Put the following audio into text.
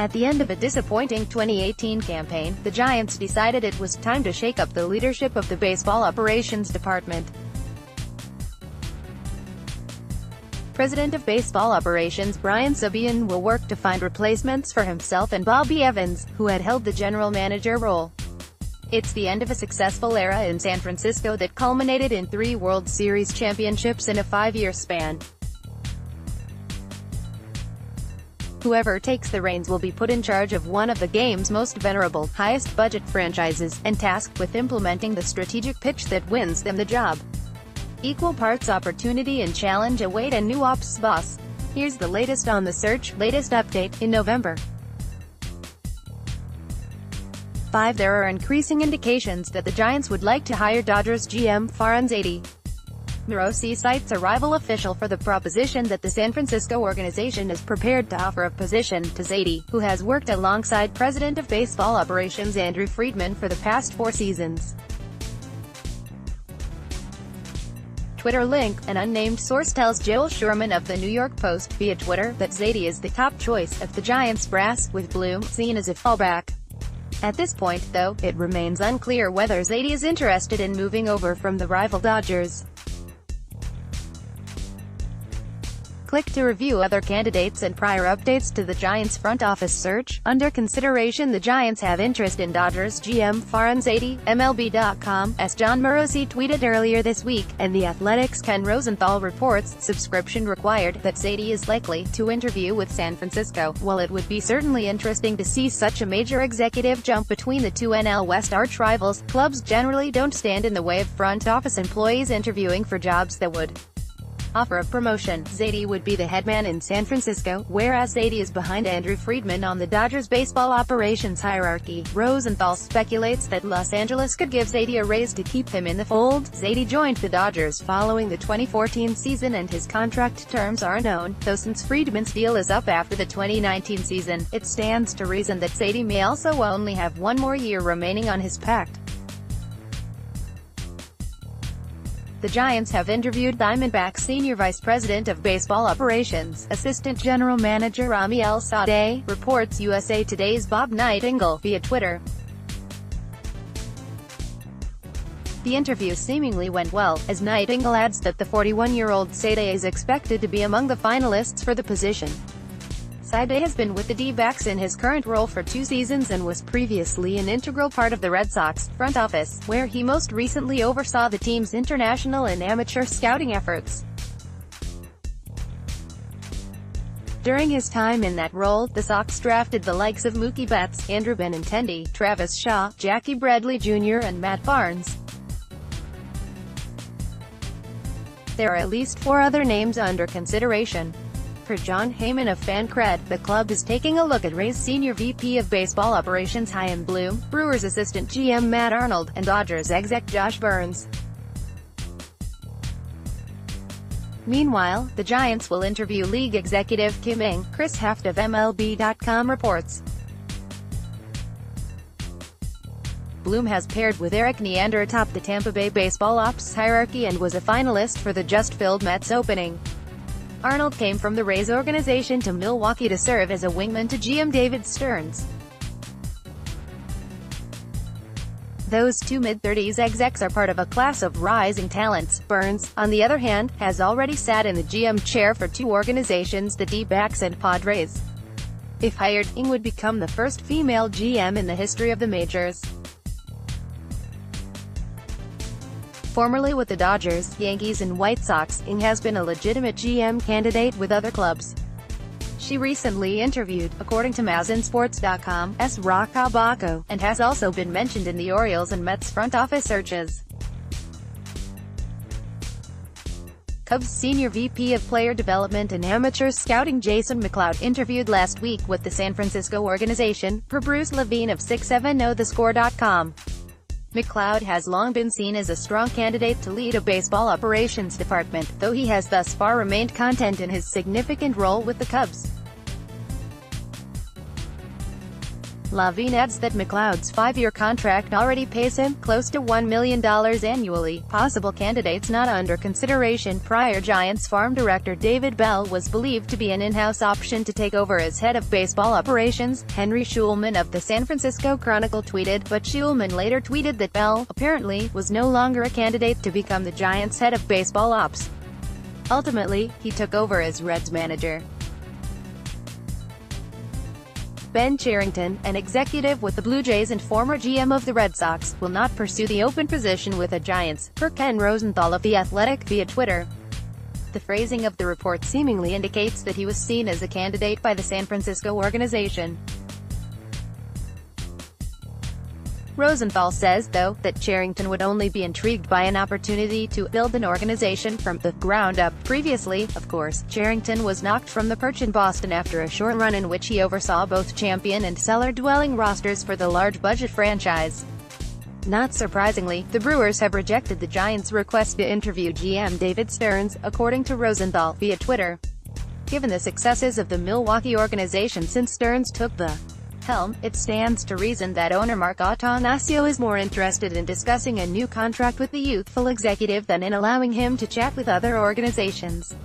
At the end of a disappointing 2018 campaign, the Giants decided it was time to shake up the leadership of the baseball operations department. President of Baseball Operations Brian Sabean will work to find replacements for himself and Bobby Evans, who had held the general manager role. It's the end of a successful era in San Francisco that culminated in 3 World Series championships in a 5-year span. Whoever takes the reins will be put in charge of one of the game's most venerable, highest-budget franchises, and tasked with implementing the strategic pitch that wins them the job. Equal parts opportunity and challenge await a new ops boss. Here's the latest on the search. Latest update, in November 5, there are increasing indications that the Giants would like to hire Dodgers GM Brian Sabean. Morosi cites a rival official for the proposition that the San Francisco organization is prepared to offer a position to Sabean, who has worked alongside President of Baseball Operations Andrew Friedman for the past 4 seasons. Twitter link. An unnamed source tells Joel Sherman of the New York Post, via Twitter, that Sabean is the top choice of the Giants brass, with Bloom seen as a fallback. At this point, though, it remains unclear whether Sabean is interested in moving over from the rival Dodgers. Click to review other candidates and prior updates to the Giants front office search. Under consideration, the Giants have interest in Dodgers GM Brian Sabean. MLB.com's John Morosi tweeted earlier this week, and The Athletic's Ken Rosenthal reports, subscription required, that Sabean is likely to interview with San Francisco. While it would be certainly interesting to see such a major executive jump between the two NL West arch-rivals, clubs generally don't stand in the way of front office employees interviewing for jobs that would offer a promotion. Sabean would be the headman in San Francisco, whereas Sabean is behind Andrew Friedman on the Dodgers baseball operations hierarchy. Rosenthal speculates that Los Angeles could give Sabean a raise to keep him in the fold. Sabean joined the Dodgers following the 2014 season and his contract terms are known, though since Friedman's deal is up after the 2019 season, it stands to reason that Sabean may also only have 1 more year remaining on his pact. The Giants have interviewed Diamondbacks Senior Vice President of Baseball Operations, Assistant General Manager Rami El-Sadeh, reports USA Today's Bob Nightingale, via Twitter. The interview seemingly went well, as Nightingale adds that the 41-year-old Sadeh is expected to be among the finalists for the position. Sadeh has been with the D-backs in his current role for 2 seasons and was previously an integral part of the Red Sox front office, where he most recently oversaw the team's international and amateur scouting efforts. During his time in that role, the Sox drafted the likes of Mookie Betts, Andrew Benintendi, Travis Shaw, Jackie Bradley Jr. and Matt Barnes. There are at least 4 other names under consideration. For John Heyman of FanCred, the club is taking a look at Rays Senior VP of Baseball Operations Chaim Bloom, Brewers Assistant GM Matt Arnold, and Dodgers exec Josh Burns. Meanwhile, the Giants will interview league executive Kim Ng, Chris Haft of MLB.com reports. Bloom has paired with Eric Neander atop the Tampa Bay baseball ops hierarchy and was a finalist for the just-filled Mets opening. Arnold came from the Rays organization to Milwaukee to serve as a wingman to GM David Stearns. Those 2 mid-30s execs are part of a class of rising talents. Burns, on the other hand, has already sat in the GM chair for 2 organizations, the D-backs and Padres. If hired, Ng would become the first female GM in the history of the majors. Formerly with the Dodgers, Yankees and White Sox, Ng has been a legitimate GM candidate with other clubs. She recently interviewed, according to MAZNsports.com's Roch Abaco, and has also been mentioned in the Orioles and Mets front office searches. Cubs Senior VP of Player Development and Amateur Scouting Jason McLeod interviewed last week with the San Francisco organization, per Bruce Levine of 670thescore.com. McLeod has long been seen as a strong candidate to lead a baseball operations department, though he has thus far remained content in his significant role with the Cubs. Lavigne adds that McLeod's 5-year contract already pays him close to $1 million annually. Possible candidates not under consideration. Prior Giants farm director David Bell was believed to be an in-house option to take over as head of baseball operations, Henry Schulman of the San Francisco Chronicle tweeted, but Schulman later tweeted that Bell, apparently, was no longer a candidate to become the Giants' head of baseball ops. Ultimately, he took over as Reds manager. Ben Cherington, an executive with the Blue Jays and former GM of the Red Sox, will not pursue the open position with the Giants, per Ken Rosenthal of The Athletic, via Twitter. The phrasing of the report seemingly indicates that he was seen as a candidate by the San Francisco organization. Rosenthal says, though, that Cherington would only be intrigued by an opportunity to build an organization from the ground up. Previously, of course, Cherington was knocked from the perch in Boston after a short run in which he oversaw both champion and cellar-dwelling rosters for the large-budget franchise. Not surprisingly, the Brewers have rejected the Giants' request to interview GM David Stearns, according to Rosenthal, via Twitter. Given the successes of the Milwaukee organization since Stearns took the helm, it stands to reason that owner Mark Attanasio is more interested in discussing a new contract with the youthful executive than in allowing him to chat with other organizations.